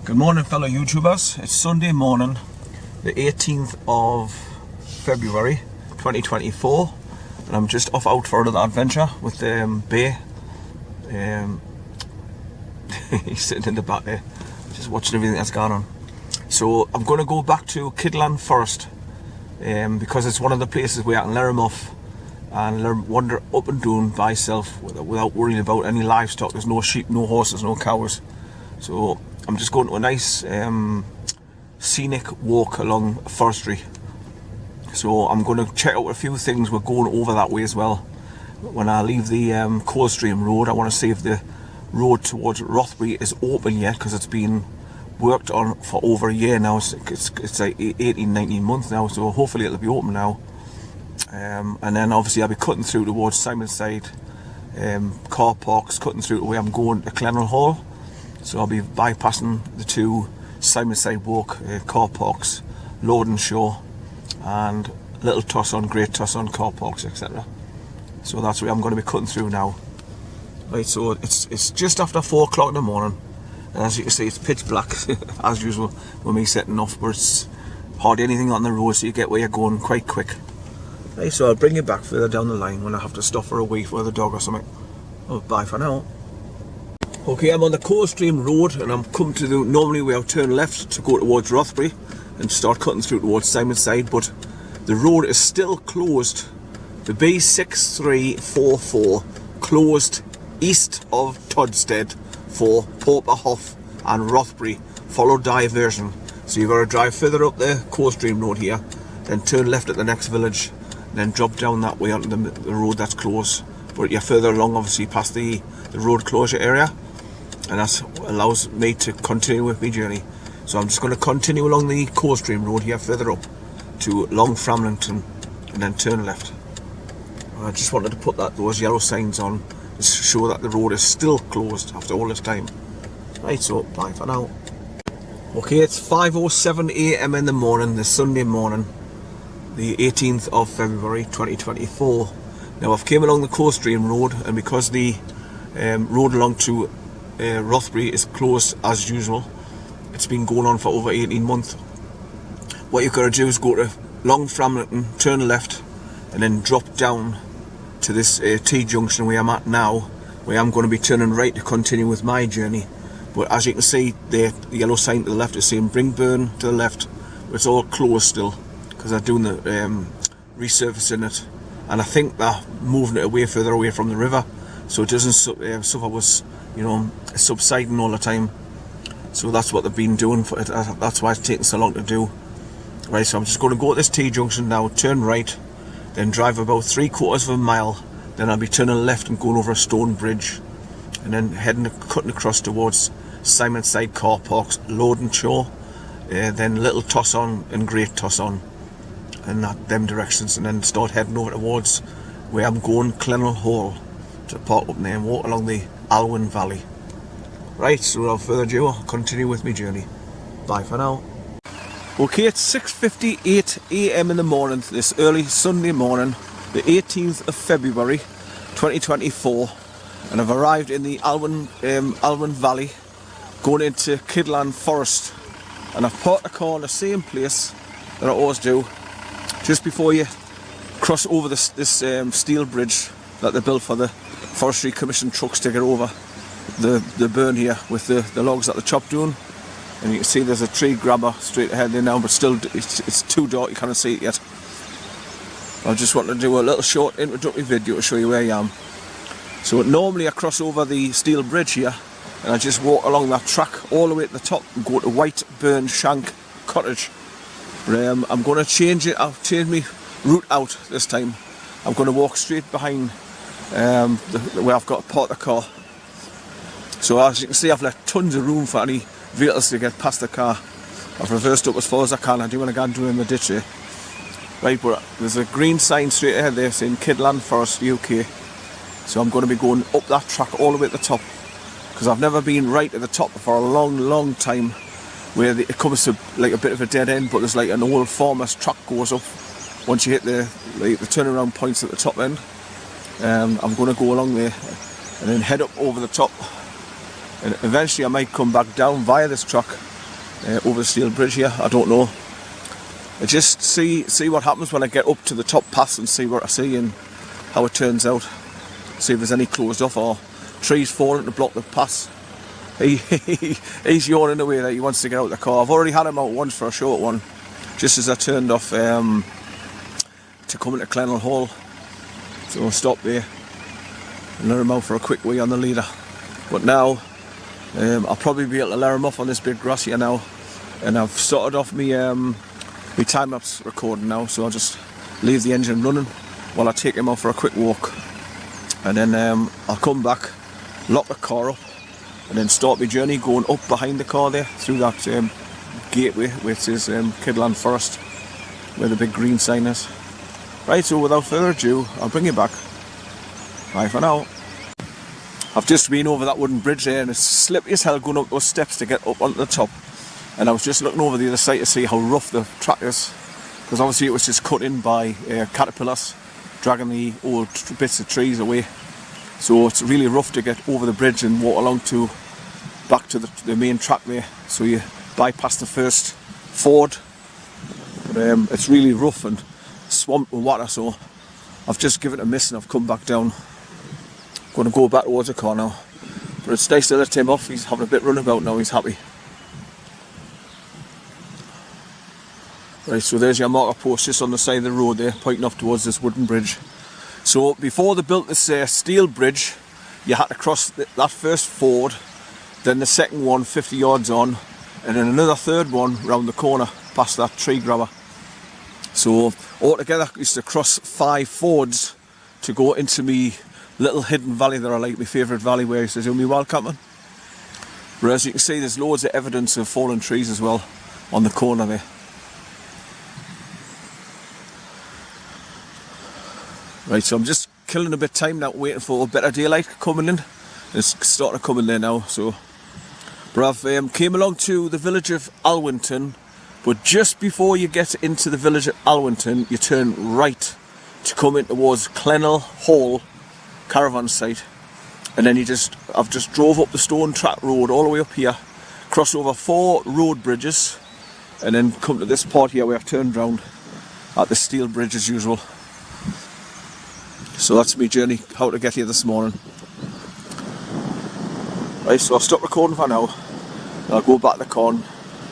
Good morning, fellow YouTubers. It's Sunday morning, the 18th of February 2024, and I'm just off out for another adventure with Bay. He's sitting in the back there, just watching everything that's going on. So I'm going to go back to KIDLAND Forest because it's one of the places where I can let him off and wander up and down by himself without worrying about any livestock. There's no sheep, no horses, no cows. So I'm just going to a nice scenic walk along forestry. So I'm going to check out a few things. We're going over that way as well. When I leave the Coldstream Road, I want to see if the road towards Rothbury is open yet, because it's been worked on for over a year now. It's like 18-19 months now, so hopefully it'll be open now. And then obviously I'll be cutting through towards Simonside car parks, cutting through the way I'm going to Clennell Hall. So I'll be bypassing the two Simonside Walk car parks, Load and Show, and Little Tosson, Great Tosson car parks, etc. So that's where I'm going to be cutting through now. Right, so it's just after 4 o'clock in the morning, and as you can see, it's pitch black as usual with me setting off, but it's hardly anything on the road, so you get where you're going quite quick. Right, so I'll bring you back further down the line when I have to stop for a wee for the dog or something. Oh, bye for now. Okay, I'm on the Coldstream Road, and I'm coming to the normally where I turn left to go towards Rothbury and start cutting through towards Simonside, but the road is still closed. The B6344 closed east of Todstead for Pauperhoff and Rothbury, follow diversion. So you've got to drive further up the Coldstream Road here, then turn left at the next village, and then drop down that way onto the road that's closed. But you're further along, obviously, past the road closure area, and that allows me to continue with my journey. So I'm just going to continue along the Coldstream Road here further up to Long Framlington and then turn left. I just wanted to put those yellow signs on to show that the road is still closed after all this time. Right, so bye for now. Okay, it's 5:07 AM in the morning, this Sunday morning, the 18th of February 2024. Now I've came along the Coldstream Road, and because the road along to Rothbury is closed as usual, it's been going on for over 18 months. What you've got to do is go to Long Framlington, turn left, and then drop down to this T-junction where I'm at now, where I'm going to be turning right to continue with my journey. But as you can see, the yellow sign to the left is saying Bringburn to the left, but it's all closed still because they're doing the resurfacing it, and I think they're moving it further away from the river, so it doesn't suffer with, you know, subsiding all the time. So that's what they've been doing for it. That's why it's taking so long to do. Right, so I'm just going to go at this T-junction now, turn right, then drive about 3/4 of a mile, then I'll be turning left and going over a stone bridge, and then cutting across towards Simonside car parks, Load and Show, then Little Tosson and Great Tosson, and them directions, and then start heading over towards where I'm going, Clennell Hall, to park up there and walk along the Alwyn Valley. Right, so without further ado, I'll continue with my journey. Bye for now. Okay, it's 6:58 AM in the morning, this early Sunday morning, the 18th of February 2024, and I've arrived in the Alwyn Valley, going into KIDLAND Forest, and I've parked the car in the same place that I always do, just before you cross over this steel bridge that they built for the Forestry Commission trucks to get over the burn here with the logs that they chopped down. And you can see there's a tree grabber straight ahead there now, but still it's too dark, you can't see it yet. I just wanted to do a little short introductory video to show you where I am. So normally I cross over the steel bridge here, and I just walk along that track all the way to the top and go to Whiteburn Shank Cottage. But I'm going to change it. I've changed my route out this time. I'm going to walk straight behind where I've got to park the car. So as you can see, I've left tons of room for any vehicles to get past the car. I've reversed up as far as I can. I do want to go and do in the ditch here. Right, but there's a green sign straight ahead there saying KIDLAND Forest UK. So I'm going to be going up that track all the way to the top, because I've never been right at the top for a long time, where it comes to like a bit of a dead end, but there's like an old farmer's track goes up once you hit the turnaround points at the top end. I'm going to go along there and then head up over the top, and eventually I might come back down via this track over the steel bridge here. I don't know. I just see what happens when I get up to the top pass and see what I see and how it turns out. See if there's any closed off or trees falling to block the pass. He's yawning away that he wants to get out of the car. I've already had him out once for a short one, just as I turned off to come into Clennell Hall. So I'll stop there and let him out for a quick wee on the leader. But now I'll probably be able to let him off on this bit grass here now. And I've started off my time-lapse recording now, so I'll just leave the engine running while I take him out for a quick walk. And then I'll come back, lock the car up, and then start my journey going up behind the car there through that gateway which is KIDLAND Forest, where the big green sign is. Right, so without further ado, I'll bring you back. Bye for now. I've just been over that wooden bridge there and it's slippery as hell going up those steps to get up onto the top. And I was just looking over the other side to see how rough the track is, because obviously it was just cut in by caterpillars dragging the old bits of trees away. So it's really rough to get over the bridge and walk along to back to the main track there. So you bypass the first ford. But, it's really rough and swamped with water, so I've just given it a miss and I've come back down. Going to go back towards the car now. But it's nice to let him off. He's having a bit runabout now. He's happy. Right, so there's your marker post just on the side of the road there, pointing off towards this wooden bridge. So before they built this steel bridge, you had to cross that first ford, then the second one 50 yards on, and then another third one round the corner past that tree grabber. So altogether I used to cross 5 fords to go into me little hidden valley that I like, my favourite valley where I used to do my wild camping. But as you can see, there's loads of evidence of fallen trees as well on the corner there. Right, so I'm just killing a bit of time now, waiting for a better daylight coming in. It's starting to come in there now, so. But I've came along to the village of Alwynton, but just before you get into the village of Alwynton, you turn right to come in towards Clennell Hall caravan site. And then I've just drove up the stone track road all the way up here, cross over 4 road bridges, and then come to this part here where I've turned round at the steel bridge as usual. So that's my journey, how to get here this morning. Right, so I'll stop recording for now. I'll go back to the car and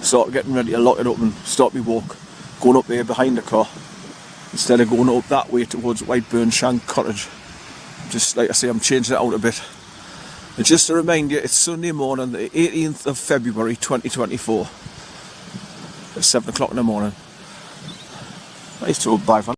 start getting ready to lock it up and start my walk, going up there behind the car, instead of going up that way towards Whiteburn Shank Cottage. Just like I say, I'm changing it out a bit. And just to remind you, it's Sunday morning, the 18th of February 2024. It's 7 o'clock in the morning. Right, so bye for now.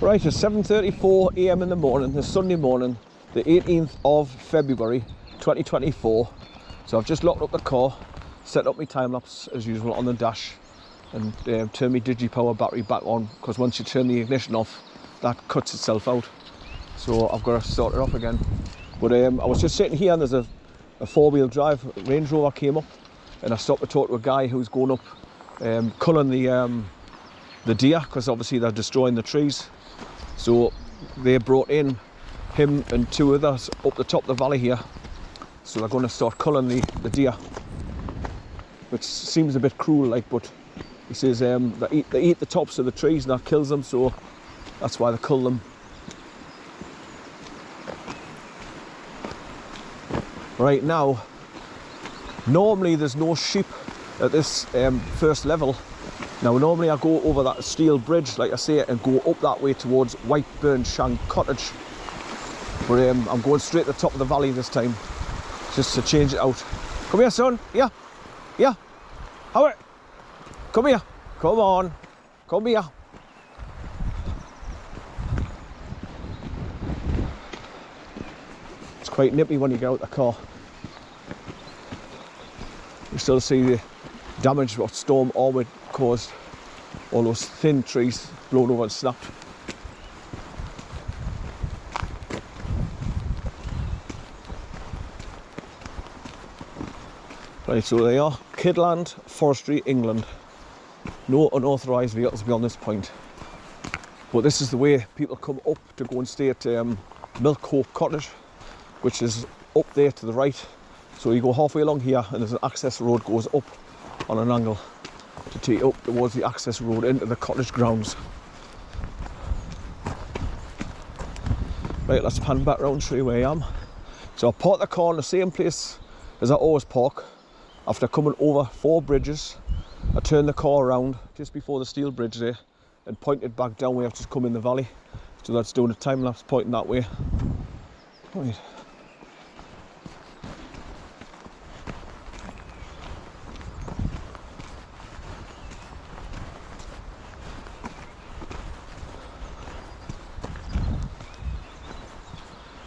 Right, it's 7:34 AM in the morning, this Sunday morning, the 18th of February 2024. So I've just locked up the car, set up my time lapse as usual on the dash, and turn my DigiPower battery back on, because once you turn the ignition off, that cuts itself out. So I've got to start it off again. But I was just sitting here and there's a four-wheel drive Range Rover came up, and I stopped to talk to a guy who's going up culling the deer, because obviously they're destroying the trees. So they brought in him and two others up the top of the valley here. So they're going to start culling the deer, which seems a bit cruel, like, but he says they eat the tops of the trees and that kills them, so that's why they cull them. Right now, normally there's no sheep at this first level. Now normally I go over that steel bridge, like I say, and go up that way towards Whiteburn Shank Cottage. But I'm going straight to the top of the valley this time, just to change it out. Come here, son. Yeah. Yeah. How are? Come here. Come on. Come here. It's quite nippy when you get out the car. You still see the damage what Storm Orwid caused. All those thin trees blown over and snapped. Right, so they are KIDLAND Forestry, England. No unauthorised vehicles beyond this point. But this is the way people come up to go and stay at Millcote Cottage, which is up there to the right. So you go halfway along here and there's an access road goes up on an angle to take you up towards the access road into the cottage grounds. Right, let's pan back round and show you where I am. So I parked the car in the same place as I always park. After coming over 4 bridges, I turned the car around just before the steel bridge there and pointed back down where I've just come in the valley. So that's doing a time lapse pointing that way. Right.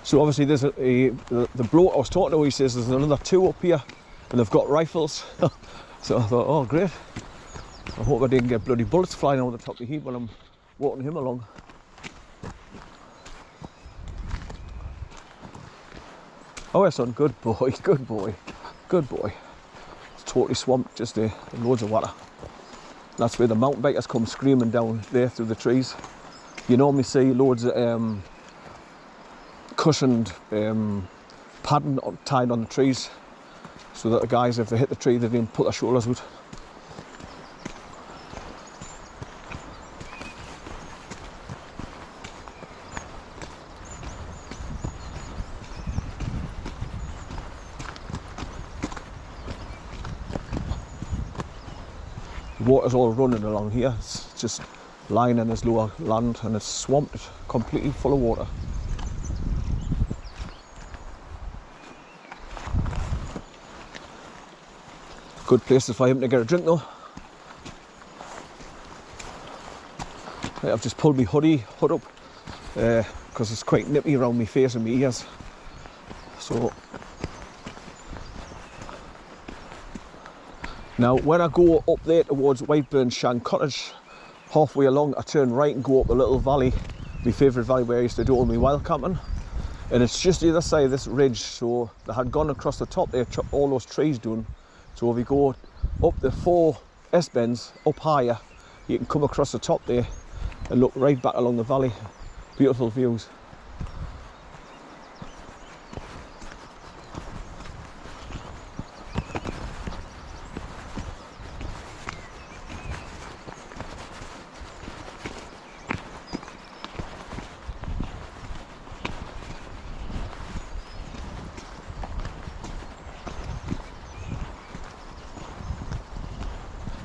So obviously there's the bloke I was talking to, he says there's another 2 up here and they've got rifles. So I thought, oh great, I hope I didn't get bloody bullets flying over the top of the heap when I'm walking him along. Oh yeah, son, good boy, good boy, good boy. It's totally swamped just there, and loads of water. That's where the mountain bikers come screaming down there through the trees. You normally see loads of cushioned padding tied on the trees, so that the guys, if they hit the tree, they didn't put their shoulders out. The water's all running along here. It's just lying in this lower land and it's swamped, completely full of water. Good place for him to get a drink though. Right, I've just pulled my hood up because it's quite nippy around my face and my ears. So now when I go up there towards Whiteburn Shank Cottage, halfway along I turn right and go up a little valley, my favourite valley where I used to do all my wild camping. And it's just the other side of this ridge, so they had gone across the top there, all those trees doing. So if you go up the 4 S-bends up higher, you can come across the top there and look right back along the valley. Beautiful views.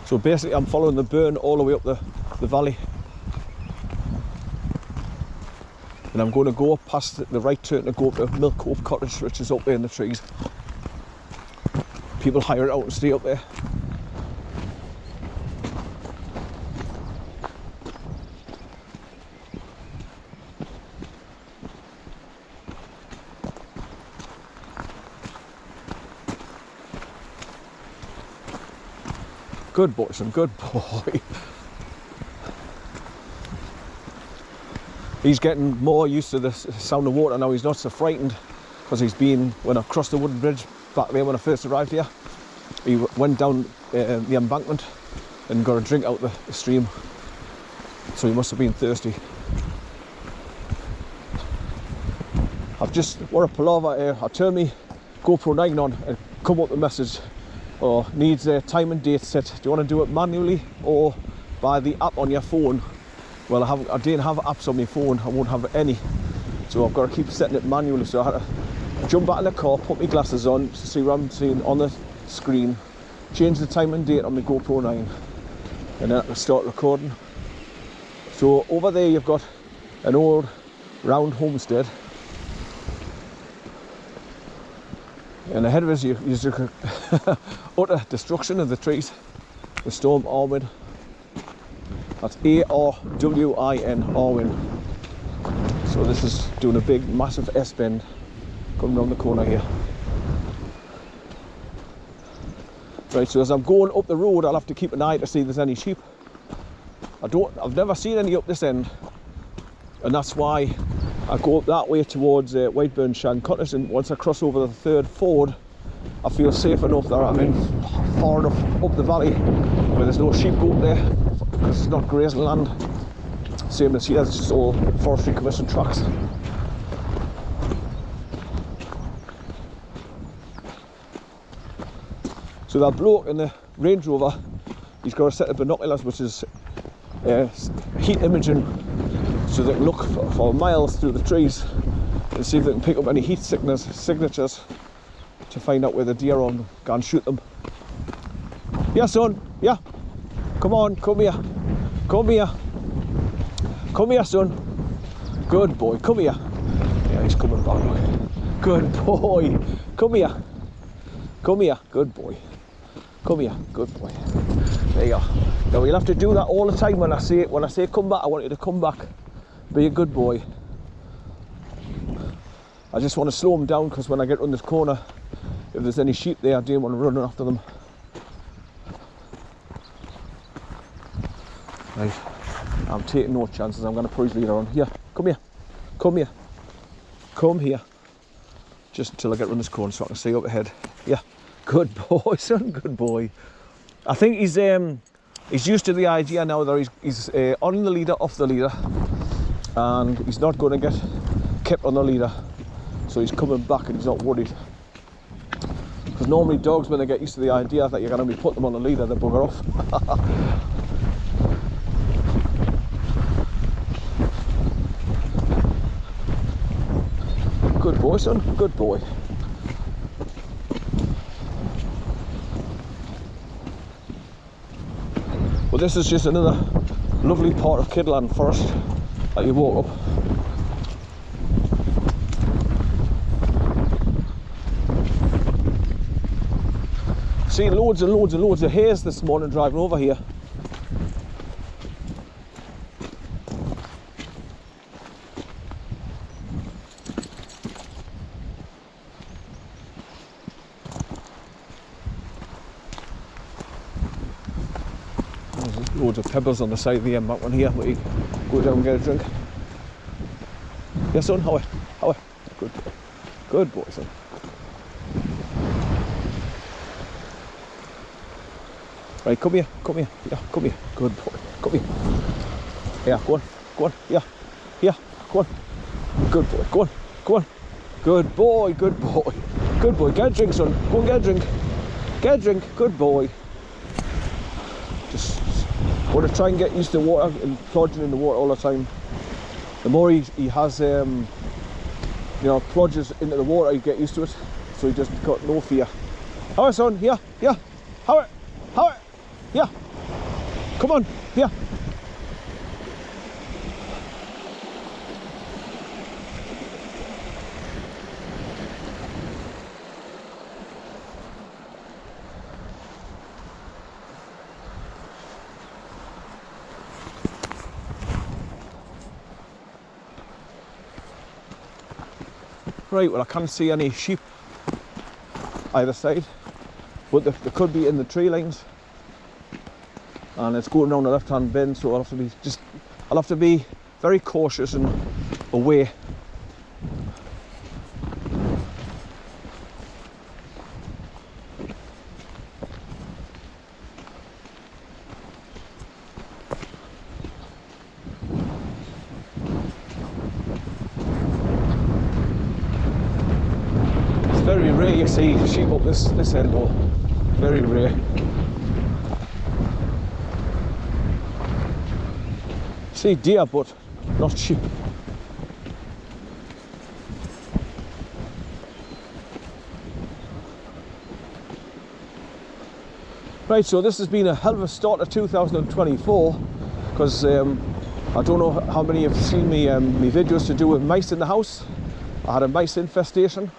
So basically I'm following the burn all the way up the valley. And I'm going to go past the right turn to go up to Millcote Cottage, which is up there in the trees. People hire it out and stay up there. Good boy, son, good boy. He's getting more used to the sound of water now. He's not so frightened, because he's been, when I crossed the wooden bridge back there when I first arrived here, he went down the embankment and got a drink out the stream. So he must have been thirsty. I've just, what a palaver here. I turned my GoPro 9 on and come up with a message, or needs a time and date set. Do you want to do it manually or by the app on your phone? Well, I didn't have apps on my phone. I won't have any. So I've got to keep setting it manually. So I had to jump back in the car, put my glasses on to see what I'm seeing on the screen, change the time and date on my GoPro 9, and then I can start recording. So over there you've got an old round homestead, and ahead of us you utter destruction of the trees. The storm Arwin. That's A-R-W-I-N, Arwin. So this is doing a big massive S-bend coming around the corner here. Right, so as I'm going up the road, I'll have to keep an eye to see if there's any sheep. I've never seen any up this end, and that's why I go up that way towards Whiteburn Shank Cottage, and once I cross over the third ford, I feel safe enough that I'm in far enough up the valley where there's no sheep goat there, because it's not grazing land. Same as here, it's just all forestry commission tracks. So that bloke in the Range Rover, he's got a set of binoculars which is heat imaging, so they can look for miles through the trees and see if they can pick up any heat signatures to find out where the deer are and go and shoot them. Yeah, son, yeah. Come on, come here. Come here. Come here, son. Good boy, come here. Yeah, he's coming back. Good boy. Come here. Come here, good boy. Come here, good boy. There you are. Now you'll have to do that all the time when I say come back. I want you to come back. Be a good boy. I just want to slow him down, because when I get around this corner, if there's any sheep there, I don't want to run after them. Right, I'm taking no chances. I'm going to put his leader on. Here, come here. Come here. Come here. Just until I get around this corner so I can see up ahead. Yeah. Good boy, son, good boy. I think he's used to the idea now that he's on the leader, off the leader, and he's not going to get kept on the leader. So he's coming back and he's not worried. Because normally dogs, when they get used to the idea that you're going to be putting them on the leader, they bugger off. Good boy, son, good boy. Well, this is just another lovely part of KIDLAND Forest that you walk up. Seen loads and loads and loads of hares this morning driving over here. Loads of pebbles on the side of the embankment here, where you go down and get a drink. Yes, son, how are? Good boy, son. Right, come here, yeah, come here, good boy, come here. Yeah, go on, yeah, go on. Good boy, go on. Good boy, good boy, get a drink, son, go and get a drink, good boy. Just want to try and get used to water and plodging in the water all the time. The more he has, plodges into the water, you get used to it, so he doesn't got no fear. How are, son? Yeah, how are, yeah, come on, yeah. Right, well, I can't see any sheep either side, but they could be in the tree lines. and it's going down the left-hand bend, so I'll have to be very cautious and aware. Very rare you see sheep up this end, though. Very rare. See deer, but not sheep. Right, so this has been a hell of a start to 2024, because I don't know how many have seen me videos to do with mice in the house. I had a mice infestation,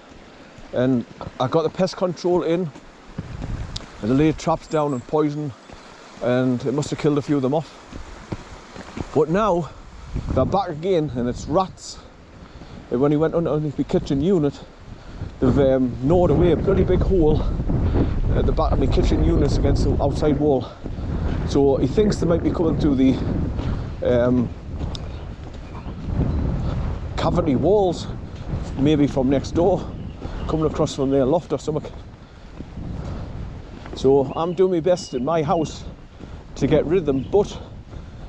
and I got the pest control in, and I laid traps down and poison, and it must have killed a few of them off. But now they're back again, and it's rats. And when he went underneath the kitchen unit, they've gnawed away a bloody big hole at the back of my kitchen units against the outside wall. So he thinks they might be coming through the cavity walls, maybe from next door, coming across from their loft or something. So I'm doing my best in my house to get rid of them, but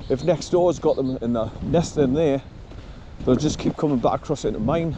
if next door's got them in the nest in there, they'll just keep coming back across into mine.